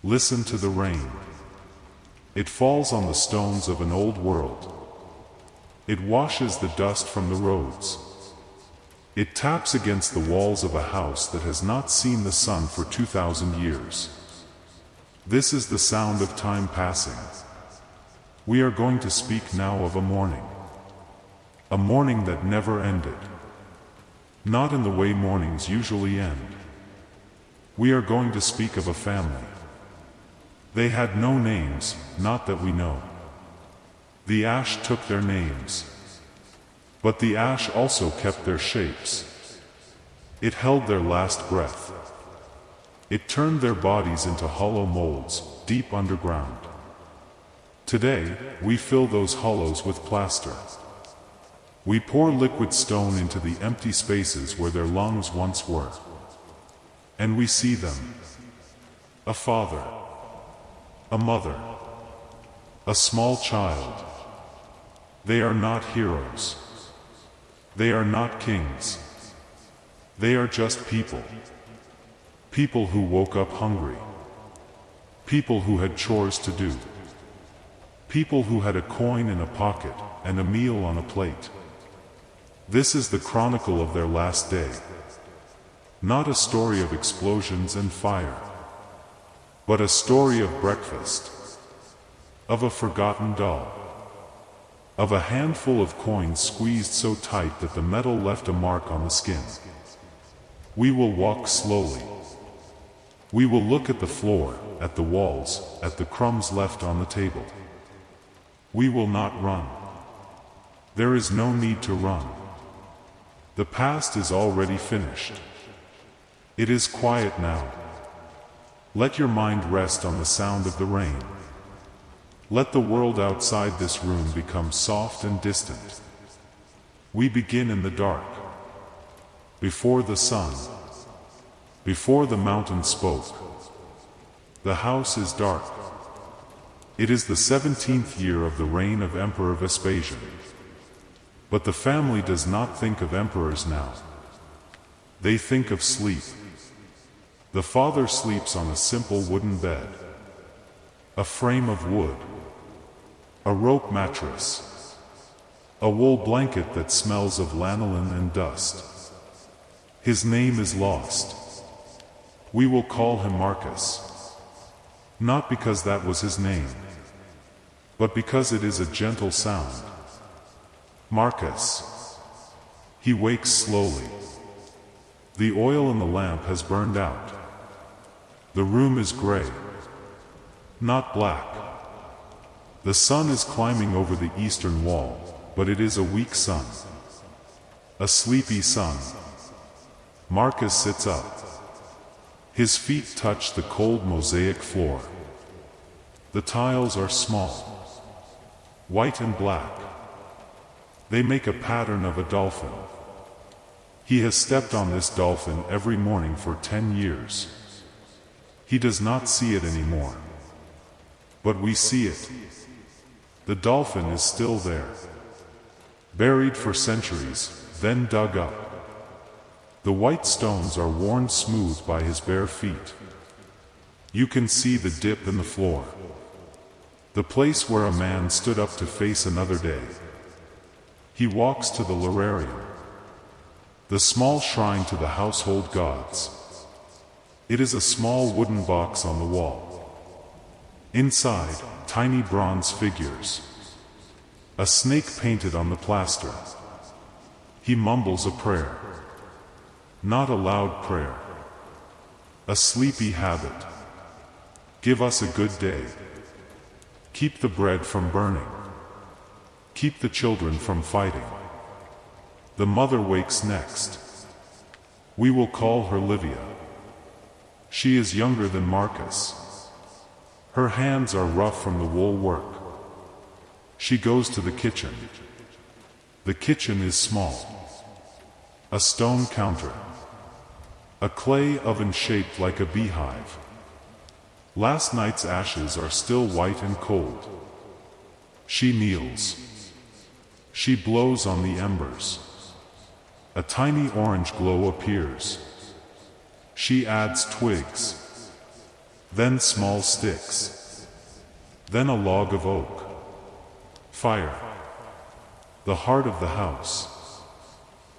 Listen to the rain. It falls on the stones of an old world. It washes the dust from the roads. It taps against the walls of a house that has not seen the sun for 2,000 years. This is the sound of time passing. We are going to speak now of a morning. A morning that never ended. Not in the way mornings usually end. We are going to speak of a family. They had no names, not that we know. The ash took their names. But the ash also kept their shapes. It held their last breath. It turned their bodies into hollow molds, deep underground. Today, we fill those hollows with plaster. We pour liquid stone into the empty spaces where their lungs once were. And we see them. A father. A mother. A small child. They are not heroes. They are not kings. They are just people. People who woke up hungry. People who had chores to do. People who had a coin in a pocket and a meal on a plate. This is the chronicle of their last day. Not a story of explosions and fire, but a story of breakfast, of a forgotten doll, of a handful of coins squeezed so tight that the metal left a mark on the skin. We will walk slowly. We will look at the floor, at the walls, at the crumbs left on the table. We will not run. There is no need to run. The past is already finished. It is quiet now. Let your mind rest on the sound of the rain. Let the world outside this room become soft and distant. We begin in the dark. Before the sun. Before the mountain spoke. The house is dark. It is the 17th year of the reign of Emperor Vespasian. But the family does not think of emperors now. They think of sleep. The father sleeps on a simple wooden bed. A frame of wood. A rope mattress. A wool blanket that smells of lanolin and dust. His name is lost. We will call him Marcus. Not because that was his name, but because it is a gentle sound. Marcus. He wakes slowly. The oil in the lamp has burned out. The room is gray, not black. The sun is climbing over the eastern wall, but it is a weak sun. A sleepy sun. Marcus sits up. His feet touch the cold mosaic floor. The tiles are small, white and black. They make a pattern of a dolphin. He has stepped on this dolphin every morning for 10 years. He does not see it anymore. But we see it. The dolphin is still there. Buried for centuries, then dug up. The white stones are worn smooth by his bare feet. You can see the dip in the floor. The place where a man stood up to face another day. He walks to the Narration, the small shrine to the household gods. It is a small wooden box on the wall. Inside, tiny bronze figures. A snake painted on the plaster. He mumbles a prayer. Not a loud prayer. A sleepy habit. Give us a good day. Keep the bread from burning. Keep the children from fighting. The mother wakes next. We will call her Livia. She is younger than Marcus. Her hands are rough from the wool work. She goes to the kitchen. The kitchen is small. A stone counter. A clay oven shaped like a beehive. Last night's ashes are still white and cold. She kneels. She blows on the embers. A tiny orange glow appears. She adds twigs. then small sticks, then a log of oak. Fire. The heart of the house.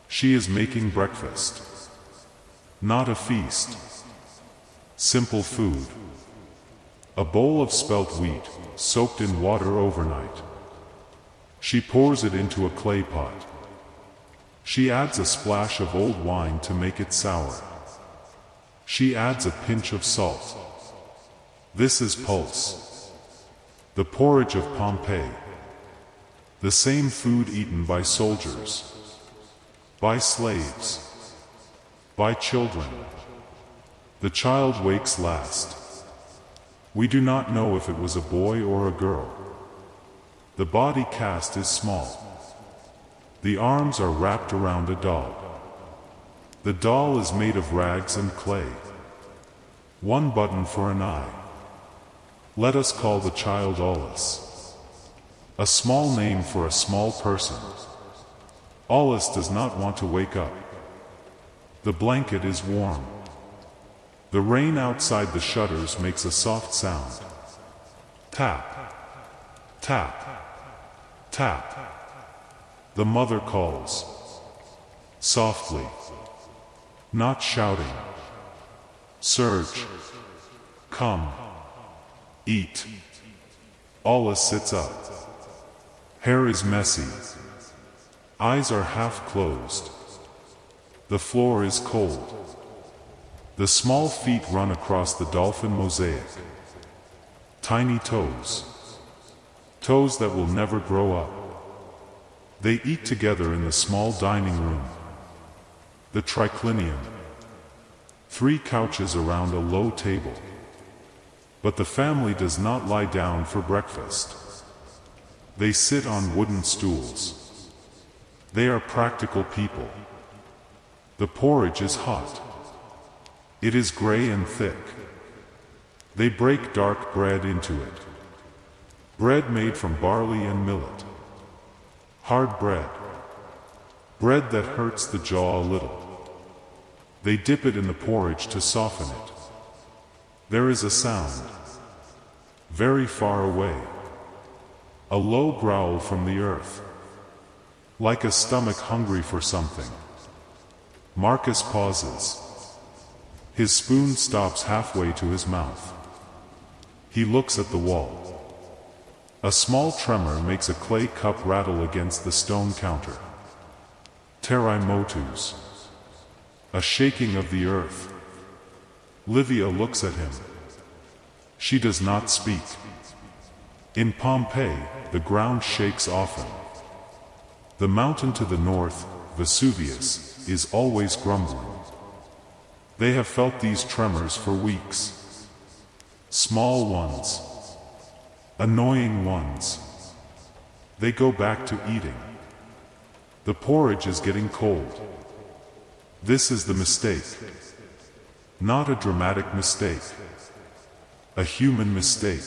She is making breakfast. Not a feast. Simple food. A bowl of spelt wheat, soaked in water overnight. She pours it into a clay pot. She adds a splash of old wine to make it sour. She adds a pinch of salt. This is pulse. The porridge of Pompeii. The same food eaten by soldiers, by slaves, by children. The child wakes last. We do not know if it was a boy or a girl. The body cast is small. The arms are wrapped around a doll. The doll is made of rags and clay. One button for an eye. Let us call the child Aulus. A small name for a small person. Aulus does not want to wake up. The blanket is warm. The rain outside the shutters makes a soft sound. Tap, tap, tap. The mother calls. Softly. Not shouting. Serge. Come. Eat. Aulus sits up. Hair is messy. Eyes are half closed. The floor is cold. The small feet run across the dolphin mosaic. Tiny toes. Toes that will never grow up. They eat together in the small dining room. The triclinium. 3 couches around a low table. But the family does not lie down for breakfast. They sit on wooden stools. They are practical people. The porridge is hot. It is gray and thick. They break dark bread into it. Bread made from barley and millet. Hard bread. Bread that hurts the jaw a little. They dip it in the porridge to soften it. There is a sound. Very far away. A low growl from the earth. Like a stomach hungry for something. Marcus pauses. His spoon stops halfway to his mouth. He looks at the wall. A small tremor makes a clay cup rattle against the stone counter. Terremotus. A shaking of the earth. Livia looks at him. She does not speak. In Pompeii, the ground shakes often. The mountain to the north, Vesuvius, is always grumbling. They have felt these tremors for weeks. Small ones. Annoying ones. They go back to eating. The porridge is getting cold. This is the mistake. Not a dramatic mistake. A human mistake.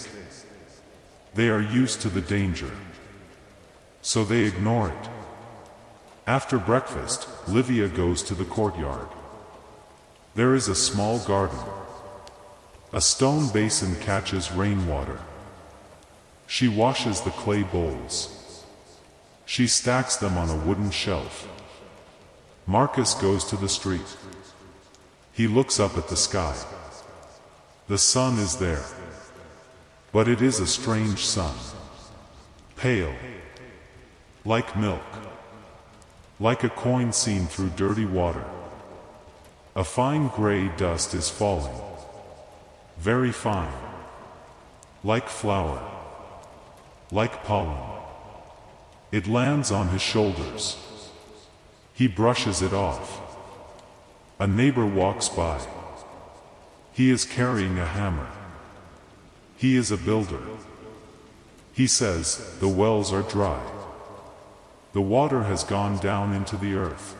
They are used to the danger. So they ignore it. After breakfast, Livia goes to the courtyard. There is a small garden. A stone basin catches rainwater. She washes the clay bowls. She stacks them on a wooden shelf. Marcus goes to the street. He looks up at the sky. The sun is there. But it is a strange sun. Pale. Like milk. Like a coin seen through dirty water. A fine gray dust is falling. Very fine. Like flour. Like pollen. It lands on his shoulders. He brushes it off. A neighbor walks by. He is carrying a hammer. He is a builder. He says, the wells are dry. The water has gone down into the earth.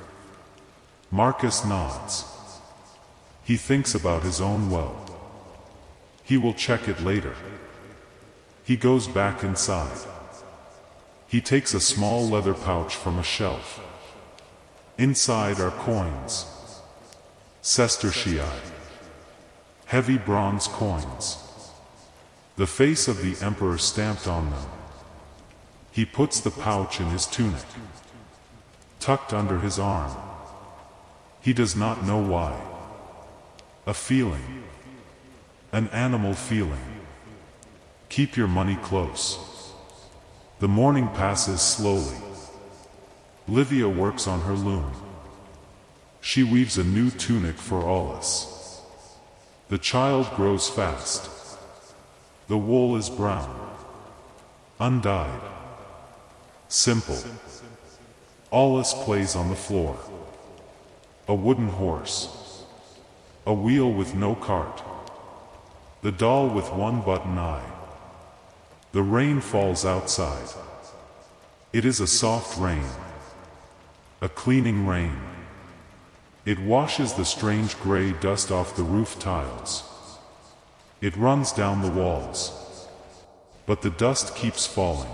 Marcus nods. He thinks about his own well. He will check it later. He goes back inside. He takes a small leather pouch from a shelf. Inside are coins. Sestertii. Heavy bronze coins. the face of the emperor stamped on them. He puts the pouch in his tunic, tucked under his arm. He does not know why. A feeling. An animal feeling. Keep your money close. The morning passes slowly. Livia works on her loom. She weaves a new tunic for Aulus. The child grows fast. The wool is brown, undyed, simple. Aulus plays on the floor. A wooden horse. A wheel with no cart. The doll with one button eye. The rain falls outside. It is a soft rain. A cleaning rain. It washes the strange gray dust off the roof tiles. It runs down the walls. But the dust keeps falling.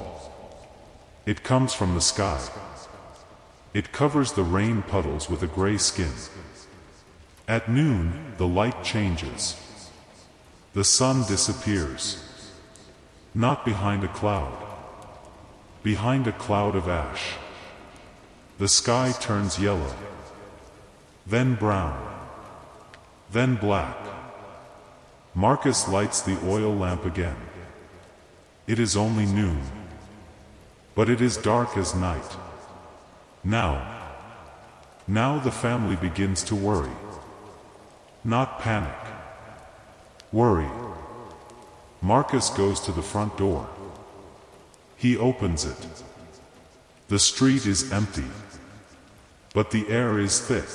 It comes from the sky. It covers the rain puddles with a gray skin. At noon, the light changes. The sun disappears. Not behind a cloud. Behind a cloud of ash. The sky turns yellow. Then brown. Then black. Marcus lights the oil lamp again. It is only noon. But it is dark as night. Now the family begins to worry. Not panic. Worry. Marcus goes to the front door. He opens it. The street is empty. But the air is thick.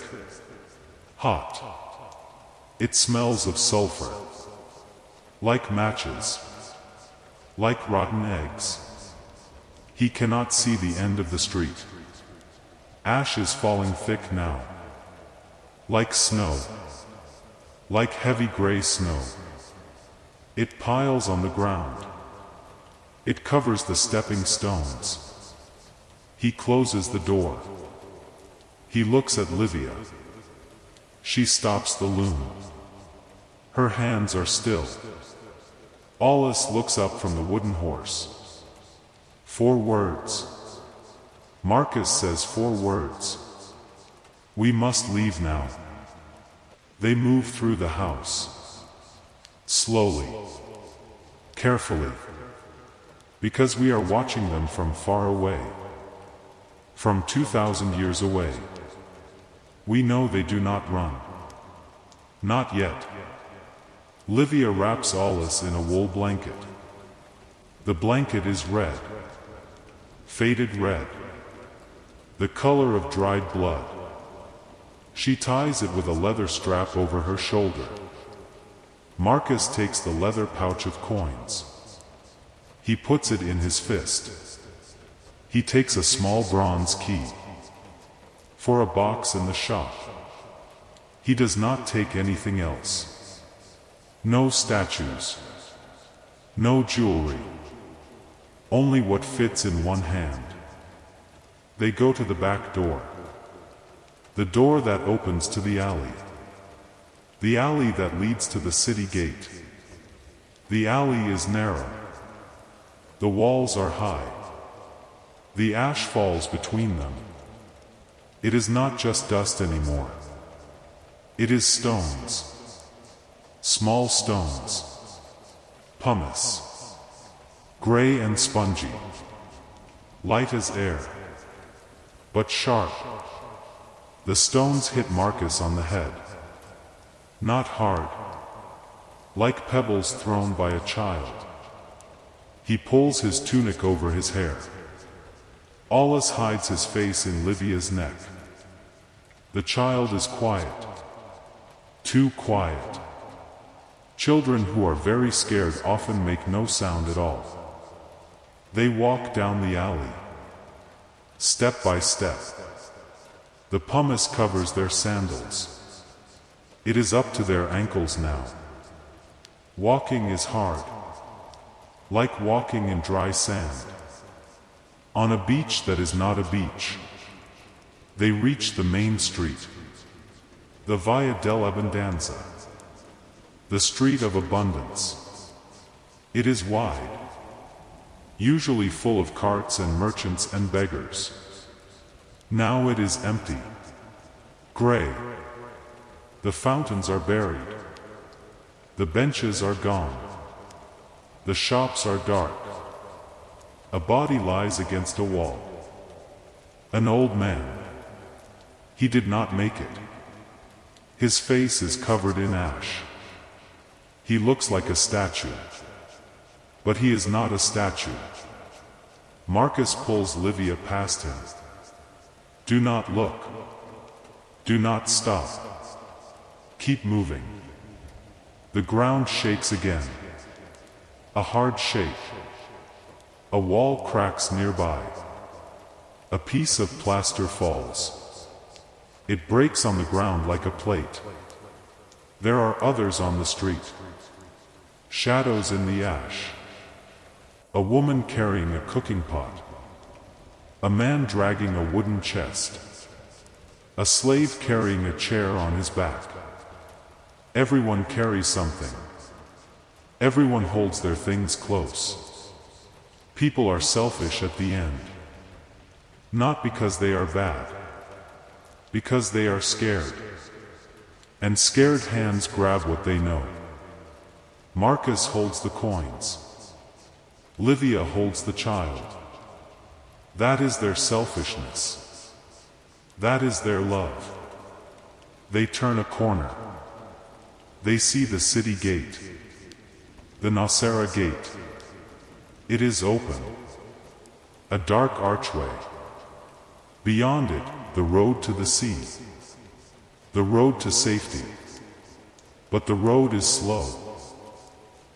Hot. It smells of sulfur. Like matches. Like rotten eggs. He cannot see the end of the street. Ash is falling thick now. Like snow. Like heavy gray snow. It piles on the ground. It covers the stepping stones. He closes the door. He looks at Livia. She stops the loom. Her hands are still. Aulus looks up from the wooden horse. 4 words. Marcus says 4 words. We must leave now. They move through the house. Slowly. Carefully. Because we are watching them from far away. From 2,000 years away. We know they do not run. Not yet. Livia wraps Aulus in a wool blanket. The blanket is red. Faded red. The color of dried blood. She ties it with a leather strap over her shoulder. Marcus takes the leather pouch of coins. He puts it in his fist. He takes a small bronze key. For a box in the shop. He does not take anything else. No statues. No jewelry. Only what fits in one hand. They go to the back door. The door that opens to the alley. The alley that leads to the city gate. The alley is narrow. The walls are high. The ash falls between them. It is not just dust anymore. It is stones. Small stones. Pumice. Gray and spongy. Light as air. But sharp. The stones hit Marcus on the head. Not hard. Like pebbles thrown by a child. He pulls his tunic over his hair. Aulus hides his face in Livia's neck. The child is quiet. Too quiet. Children who are very scared often make no sound at all. They walk down the alley. Step by step. The pumice covers their sandals. It is up to their ankles now. Walking is hard. Like walking in dry sand. On a beach that is not a beach. They reach the main street. The Via dell'Abbondanza. The street of abundance. It is wide, usually full of carts and merchants and beggars. Now it is empty, gray. The fountains are buried. The benches are gone. The shops are dark. A body lies against a wall. An old man. He did not make it. His face is covered in ash. He looks like a statue. But he is not a statue. Marcus pulls Livia past him. Do not look. Do not stop. Keep moving. The ground shakes again. A hard shake. A wall cracks nearby. A piece of plaster falls. It breaks on the ground like a plate. There are others on the street. Shadows in the ash. A woman carrying a cooking pot. A man dragging a wooden chest. A slave carrying a chair on his back. Everyone carries something. Everyone holds their things close. People are selfish at the end. Not because they are bad. Because they are scared. And scared hands grab what they know. Marcus holds the coins. Livia holds the child. That is their selfishness. That is their love. They turn a corner. They see the city gate. The Narration gate. It is open. A dark archway. Beyond it, the road to the sea. The road to safety. But the road is slow.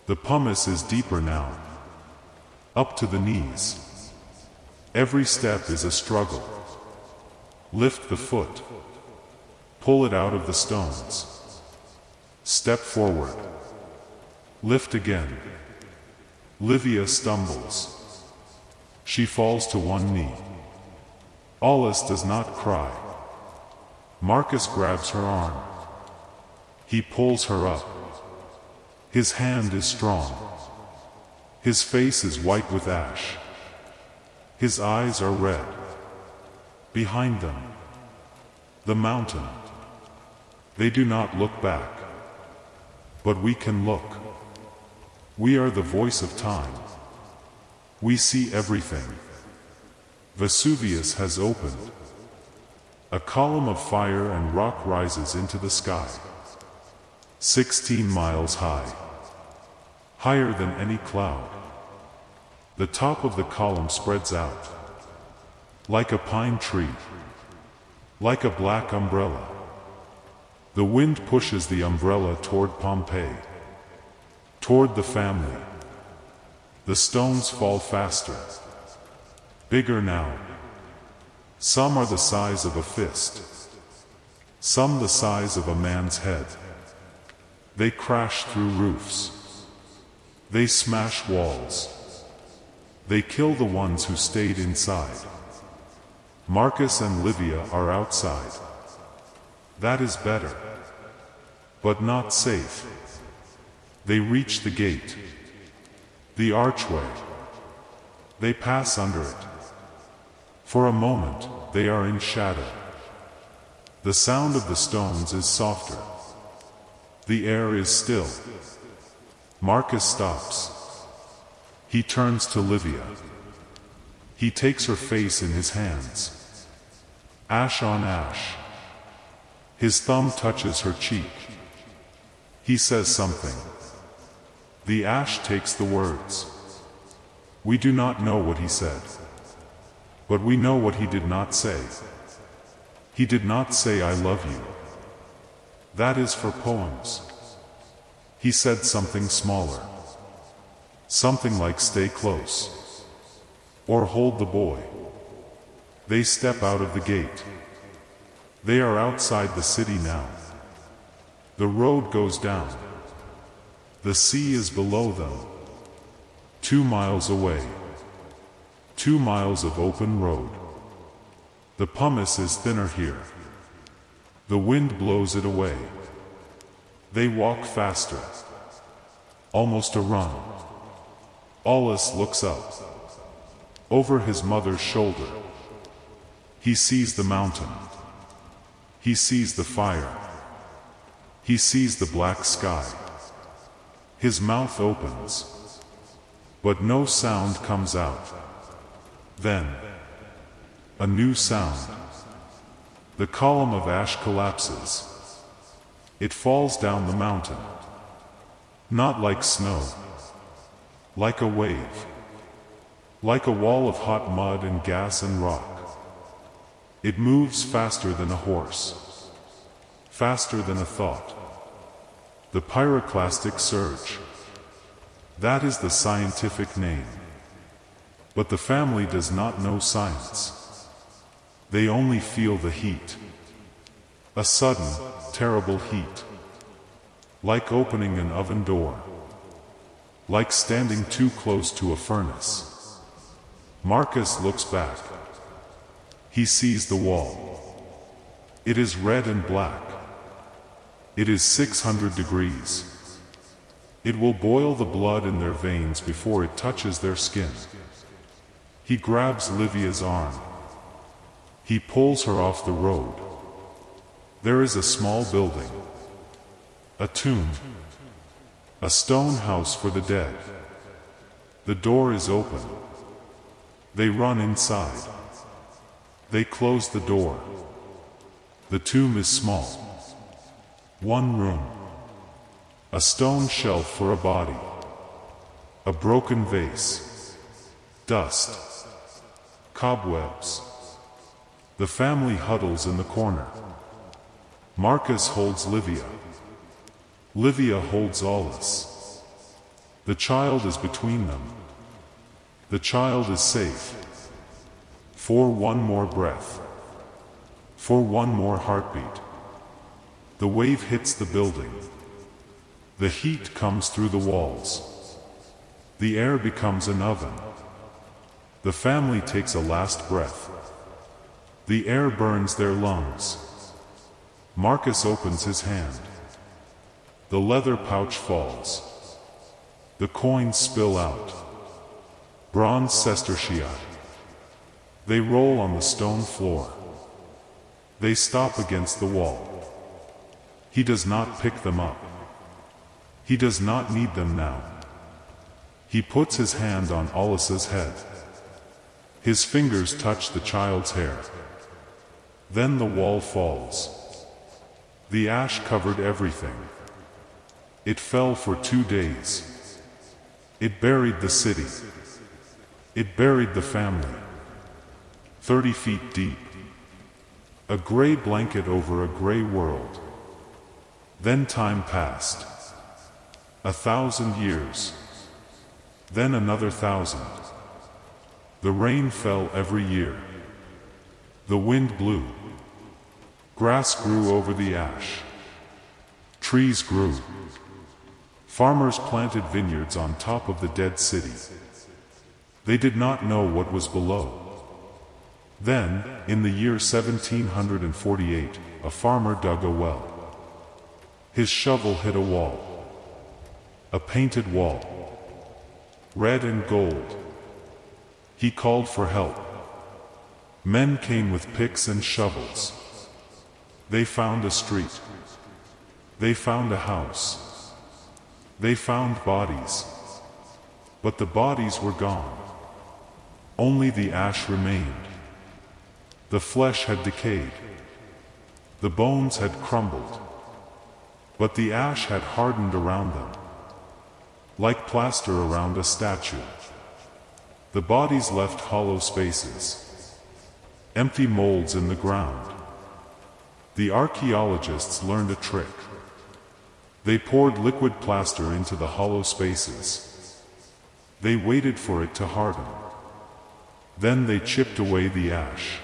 The pumice is deeper now. Up to the knees. Every step is a struggle. Lift the foot. Pull it out of the stones. Step forward. Lift again. Livia stumbles. She falls to one knee. Aulus does not cry. Marcus grabs her arm. He pulls her up. His hand is strong. His face is white with ash. His eyes are red. Behind them, the mountain. They do not look back. But we can look. We are the voice of time. We see everything. Vesuvius has opened. A column of fire and rock rises into the sky. 16 miles high. Higher than any cloud. The top of the column spreads out. Like a pine tree. Like a black umbrella. The wind pushes the umbrella toward Pompeii. Toward the family. The stones fall faster. Bigger now. Some are the size of a fist. Some the size of a man's head. They crash through roofs. They smash walls. They kill the ones who stayed inside. Marcus and Livia are outside. That is better. But not safe. They reach the gate. The archway. They pass under it. For a moment, they are in shadow. The sound of the stones is softer. The air is still. Marcus stops. He turns to Livia. He takes her face in his hands. Ash on ash. His thumb touches her cheek. He says something. The ash takes the words. We do not know what he said. But we know what he did not say. He did not say I love you. That is for poems. He said something smaller. Something like stay close. Or hold the boy. They step out of the gate. They are outside the city now. The road goes down. The sea is below them. 2 miles away. 2 miles of open road. The pumice is thinner here. The wind blows it away. They walk faster. Almost a run. Aulus looks up. Over his mother's shoulder. He sees the mountain. He sees the fire. He sees the black sky. His mouth opens. But no sound comes out. Then, a new sound. The column of ash collapses. It falls down the mountain. Not like snow. Like a wave. Like a wall of hot mud and gas and rock. It moves faster than a horse. Faster than a thought. The pyroclastic surge. That is the scientific name. But the family does not know science. They only feel the heat. A sudden, terrible heat. Like opening an oven door. Like standing too close to a furnace. Marcus looks back. He sees the wall. It is red and black. It is 600 degrees. It will boil the blood in their veins before it touches their skin. He grabs Livia's arm. He pulls her off the road. There is a small building. A tomb. A stone house for the dead. The door is open. They run inside. They close the door. The tomb is small. One room. A stone shelf for a body. A broken vase. Dust. Cobwebs. The family huddles in the corner. Marcus holds Livia. Livia holds Aulus. The child is between them. The child is safe. For one more breath. For one more heartbeat. The wave hits the building. The heat comes through the walls. The air becomes an oven. The family takes a last breath. The air burns their lungs. Marcus opens his hand. The leather pouch falls. The coins spill out. Bronze sestertii. They roll on the stone floor. They stop against the wall. He does not pick them up. He does not need them now. He puts his hand on Aulus's head. His fingers touch the child's hair. Then the wall falls. The ash covered everything. It fell for 2 days. It buried the city. It buried the family. 30 feet deep. A gray blanket over a gray world. Then time passed. 1,000 years. Then another 1,000. The rain fell every year. The wind blew. Grass grew over the ash. Trees grew. Farmers planted vineyards on top of the dead city. They did not know what was below. Then, in the year 1748, a farmer dug a well. His shovel hit a wall. A painted wall. Red and gold. He called for help. Men came with picks and shovels. They found a street. They found a house. They found bodies. But the bodies were gone. Only the ash remained. The flesh had decayed. The bones had crumbled. But the ash had hardened around them. Like plaster around a statue. The bodies left hollow spaces. Empty molds in the ground. The archaeologists learned a trick. They poured liquid plaster into the hollow spaces. They waited for it to harden. Then they chipped away the ash.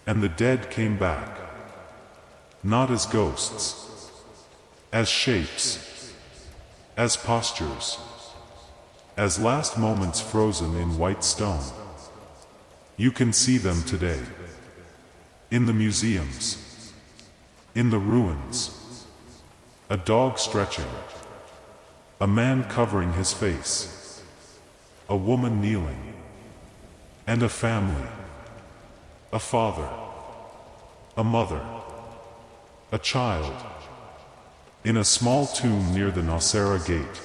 And the dead came back. Not as ghosts. As shapes. As postures. As last moments frozen in white stone. You can see them today. In the museums. In the ruins. A dog stretching. A man covering his face. a woman kneeling, and a family, a father, a mother, a child, in a small tomb near the Narration gate.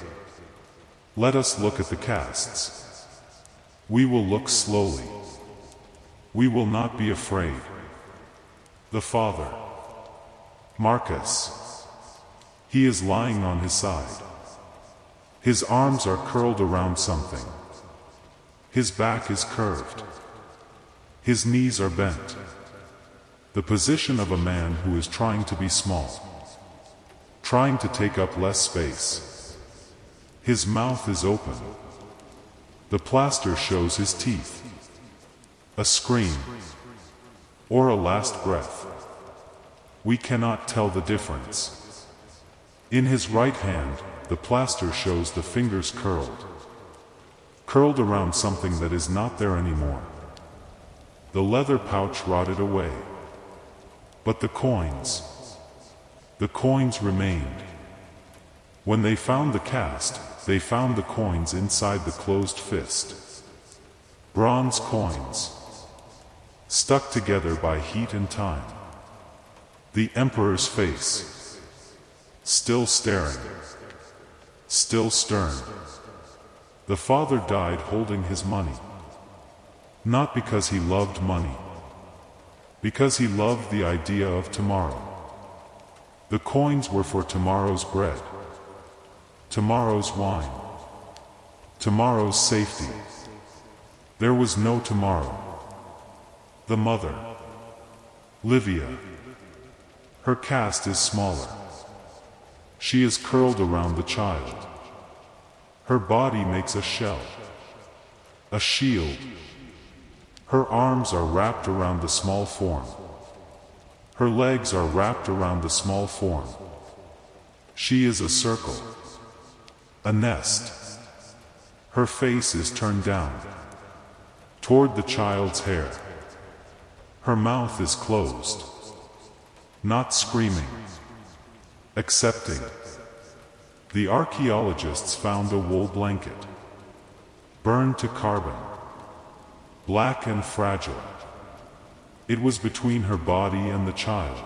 Let us look at the casts. We will look slowly. We will not be afraid. The father, Marcus. He is lying on his side. His arms are curled around something. His back is curved. His knees are bent. The position of a man who is trying to be small, trying to take up less space. His mouth is open. The plaster shows his teeth. A scream, or a last breath. We cannot tell the difference. In his right hand, the plaster shows the fingers curled around something that is not there anymore. The leather pouch rotted away. But the coins remained. When they found the cast, they found the coins inside the closed fist. Bronze coins, stuck together by heat and time. The emperor's face, still staring, still stern. The father died holding his money, not because he loved money, because he loved the idea of tomorrow. The coins were for tomorrow's bread, tomorrow's wine, tomorrow's safety. There was no tomorrow. The mother, Livia. Her cast is smaller. She is curled around the child. Her body makes a shell, a shield. Her arms are wrapped around the small form. Her legs are wrapped around the small form. She is a circle, a nest. Her face is turned down, toward the child's hair. Her mouth is closed, not screaming, accepting. The archaeologists found a wool blanket, burned to carbon, black and fragile. It was between her body and the child.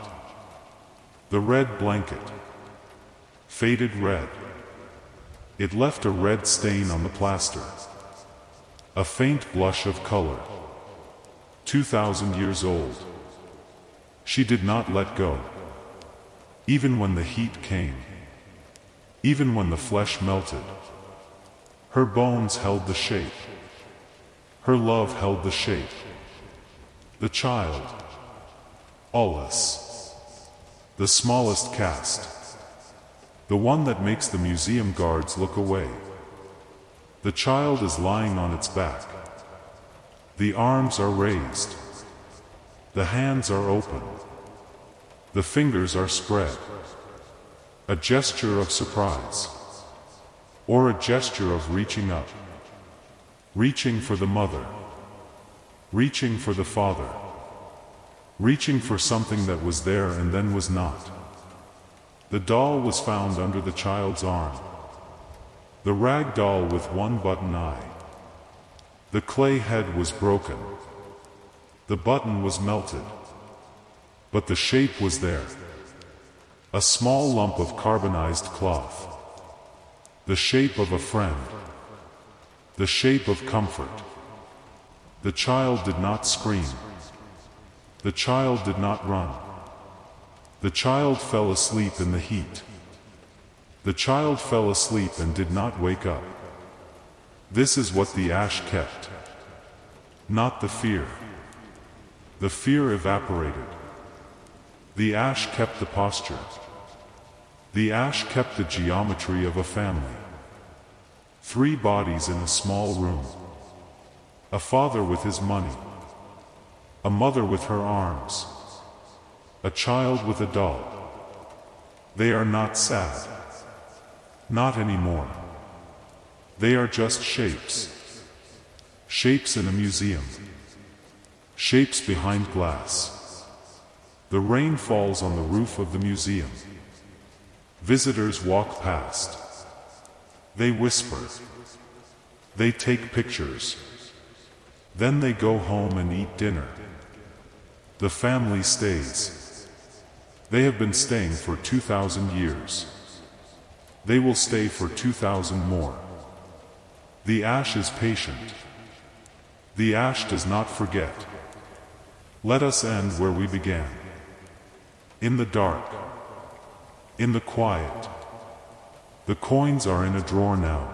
The red blanket, faded red. It left a red stain on the plaster, a faint blush of color. 2,000 years old. She did not let go. Even when the heat came, even when the flesh melted, her bones held the shape. Her love held the shape. The child, Aulus, the smallest cast, the one that makes the museum guards look away. The child is lying on its back. The arms are raised. The hands are open. The fingers are spread. A gesture of surprise, or a gesture of reaching up, reaching for the mother, reaching for the father, reaching for something that was there and then was not. The doll was found under the child's arm, the rag doll with one button eye. The clay head was broken. The button was melted. But the shape was there. A small lump of carbonized cloth. The shape of a friend. The shape of comfort. The child did not scream. The child did not run. The child fell asleep in the heat. The child fell asleep and did not wake up. This is what the ash kept. Not the fear. The fear evaporated. The ash kept the posture. The ash kept the geometry of a family. 3 bodies in a small room. A father with his money. A mother with her arms. A child with a doll. They are not sad. Not anymore. They are just shapes. Shapes in a museum. Shapes behind glass. The rain falls on the roof of the museum. Visitors walk past. They whisper. They take pictures. Then they go home and eat dinner. The family stays. They have been staying for 2,000 years. They will stay for 2,000 more. The ash is patient. The ash does not forget. Let us end where we began. In the dark. In the quiet. The coins are in a drawer now.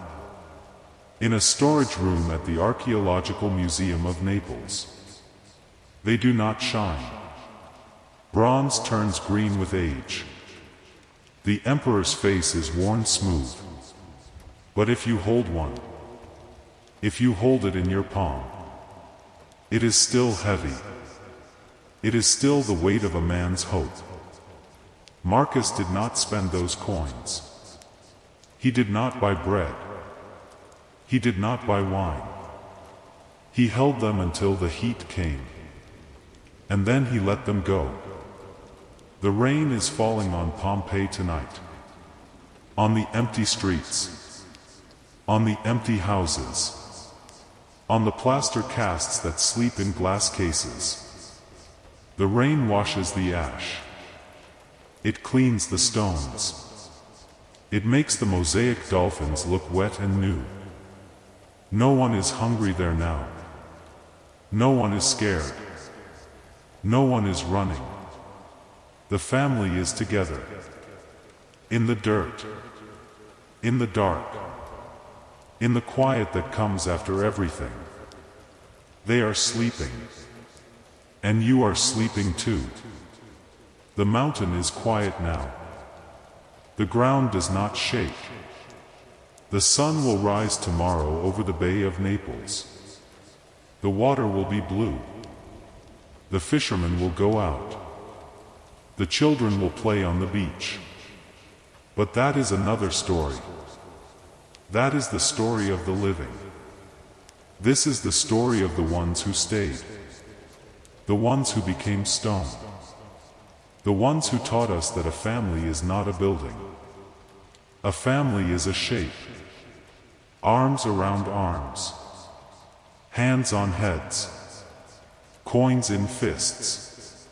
In a storage room at the Archaeological Museum of Naples. They do not shine. Bronze turns green with age. The emperor's face is worn smooth. But if you hold one, if you hold it in your palm, it is still heavy. It is still the weight of a man's hope. Marcus did not spend those coins. He did not buy bread. He did not buy wine. He held them until the heat came. And then he let them go. The rain is falling on Pompeii tonight. On the empty streets. On the empty houses. On the plaster casts that sleep in glass cases. The rain washes the ash. It cleans the stones. It makes the mosaic dolphins look wet and new. No one is hungry there now. No one is scared. No one is running. The family is together. In the dirt. In the dark. In the quiet that comes after everything. They are sleeping. And you are sleeping too. The mountain is quiet now. The ground does not shake. The sun will rise tomorrow over the Bay of Naples. The water will be blue. The fishermen will go out. The children will play on the beach. But that is another story. That is the story of the living. This is the story of the ones who stayed. The ones who became stone. The ones who taught us that a family is not a building. A family is a shape. Arms around arms. Hands on heads. Coins in fists.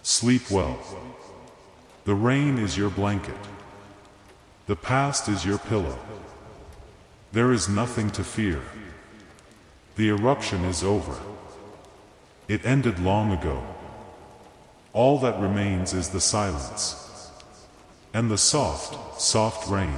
Sleep well. The rain is your blanket. The past is your pillow. There is nothing to fear. The eruption is over. It ended long ago. All that remains is the silence. And the soft, soft rain.